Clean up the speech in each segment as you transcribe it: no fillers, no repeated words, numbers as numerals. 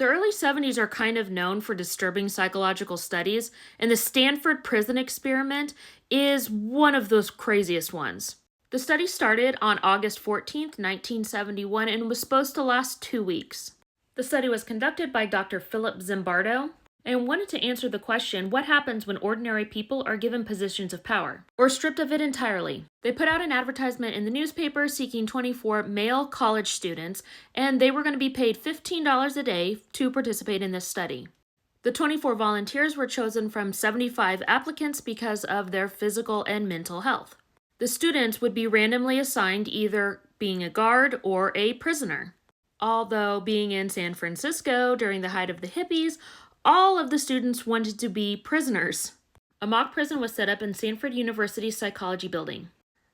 The early 70s are kind of known for disturbing psychological studies, and the Stanford prison experiment is one of those craziest ones. The study started on August 14th, 1971, and was supposed to last 2 weeks. The study was conducted by Dr. Philip Zimbardo and wanted to answer the question, what happens when ordinary people are given positions of power, or stripped of it entirely? They put out an advertisement in the newspaper seeking 24 male college students, and they were going to be paid $15 a day to participate in this study. The 24 volunteers were chosen from 75 applicants because of their physical and mental health. The students would be randomly assigned either being a guard or a prisoner. Although being in San Francisco during the height of the hippies, all of the students wanted to be prisoners. A mock prison was set up in Stanford University's psychology building.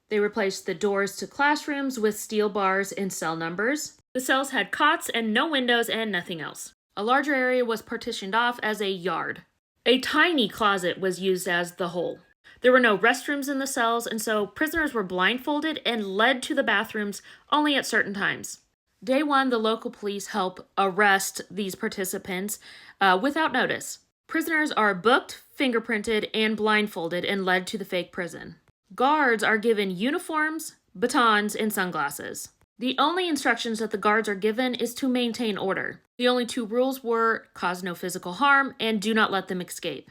They replaced the doors to classrooms with steel bars and cell numbers. The cells had cots and no windows and nothing else. A larger area was partitioned off as a yard. A tiny closet was used as the hole. There were no restrooms in the cells, and so prisoners were blindfolded and led to the bathrooms only at certain times. Day one, the local police help arrest these participants without notice. Prisoners are booked, fingerprinted, and blindfolded and led to the fake prison. Guards are given uniforms, batons, and sunglasses. The only instructions that the guards are given is to maintain order. The only two rules were cause no physical harm and do not let them escape.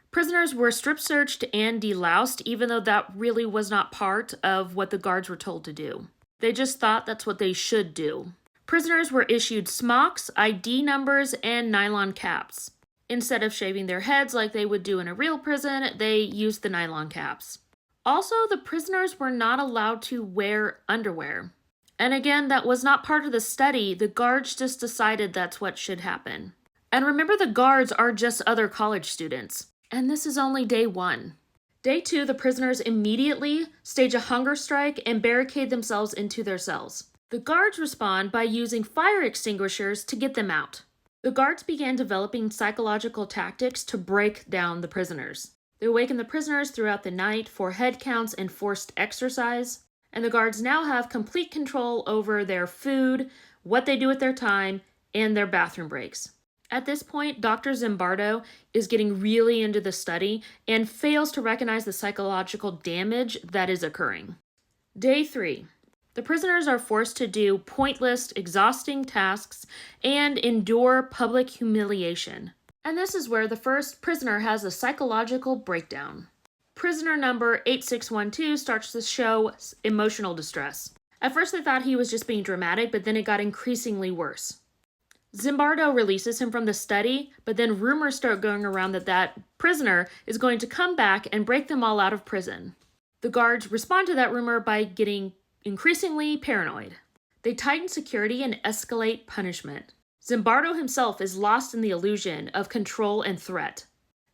Prisoners were strip searched and deloused, even though that really was not part of what the guards were told to do. They just thought that's what they should do. Prisoners were issued smocks, ID numbers, and nylon caps. Instead of shaving their heads like they would do in a real prison, they used the nylon caps. Also, the prisoners were not allowed to wear underwear. And again, that was not part of the study. The guards just decided that's what should happen. And remember, the guards are just other college students. And this is only day one. Day two, the prisoners immediately stage a hunger strike and barricade themselves into their cells. The guards respond by using fire extinguishers to get them out. The guards began developing psychological tactics to break down the prisoners. They awakened the prisoners throughout the night for head counts and forced exercise. And the guards now have complete control over their food, what they do with their time, and their bathroom breaks. At this point, Dr. Zimbardo is getting really into the study and fails to recognize the psychological damage that is occurring. Day three. The prisoners are forced to do pointless, exhausting tasks and endure public humiliation. And this is where the first prisoner has a psychological breakdown. Prisoner number 8612 starts to show emotional distress. At first they thought he was just being dramatic, but then it got increasingly worse. Zimbardo releases him from the study, but then rumors start going around that prisoner is going to come back and break them all out of prison. The guards respond to that rumor by getting increasingly paranoid. They tighten security and escalate punishment. Zimbardo himself is lost in the illusion of control and threat.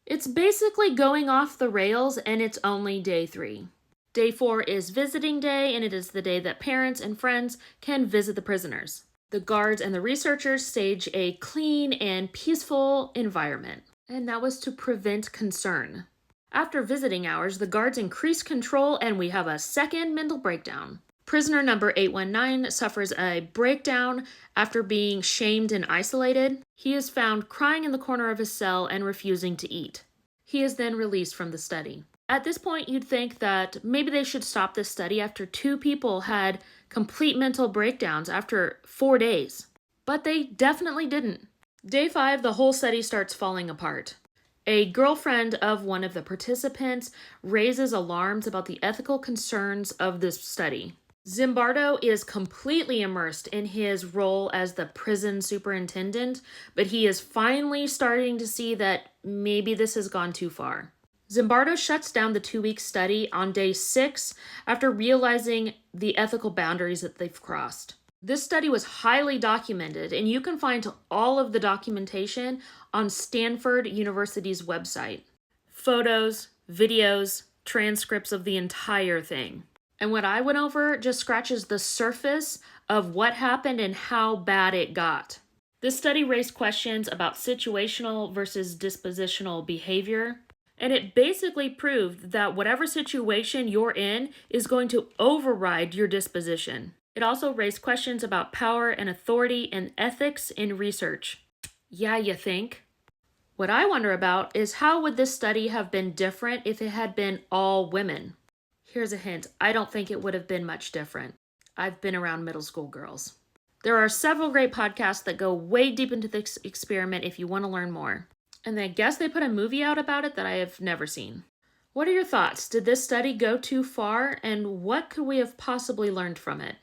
It's basically going off the rails, and it's only day three. Day four is visiting day, and it is the day that parents and friends can visit the prisoners. The guards and the researchers stage a clean and peaceful environment, and that was to prevent concern. After visiting hours, the guards increase control, and we have a second mental breakdown. Prisoner number 819 suffers a breakdown after being shamed and isolated. He is found crying in the corner of his cell and refusing to eat. He is then released from the study. At this point, you'd think that maybe they should stop this study after 2 people had complete mental breakdowns after 4 days. But they definitely didn't. Day 5, the whole study starts falling apart. A girlfriend of one of the participants raises alarms about the ethical concerns of this study. Zimbardo is completely immersed in his role as the prison superintendent, but he is finally starting to see that maybe this has gone too far. Zimbardo shuts down the 2-week study on day 6 after realizing the ethical boundaries that they've crossed. This study was highly documented, and you can find all of the documentation on Stanford University's website. Photos, videos, transcripts of the entire thing. And what I went over just scratches the surface of what happened and how bad it got. This study raised questions about situational versus dispositional behavior, and it basically proved that whatever situation you're in is going to override your disposition. It also raised questions about power and authority and ethics in research. Yeah, you think? What I wonder about is how would this study have been different if it had been all women? Here's a hint, I don't think it would have been much different. I've been around middle school girls. There are several great podcasts that go way deep into this experiment if you want to learn more. And I guess they put a movie out about it that I have never seen. What are your thoughts? Did this study go too far, and what could we have possibly learned from it?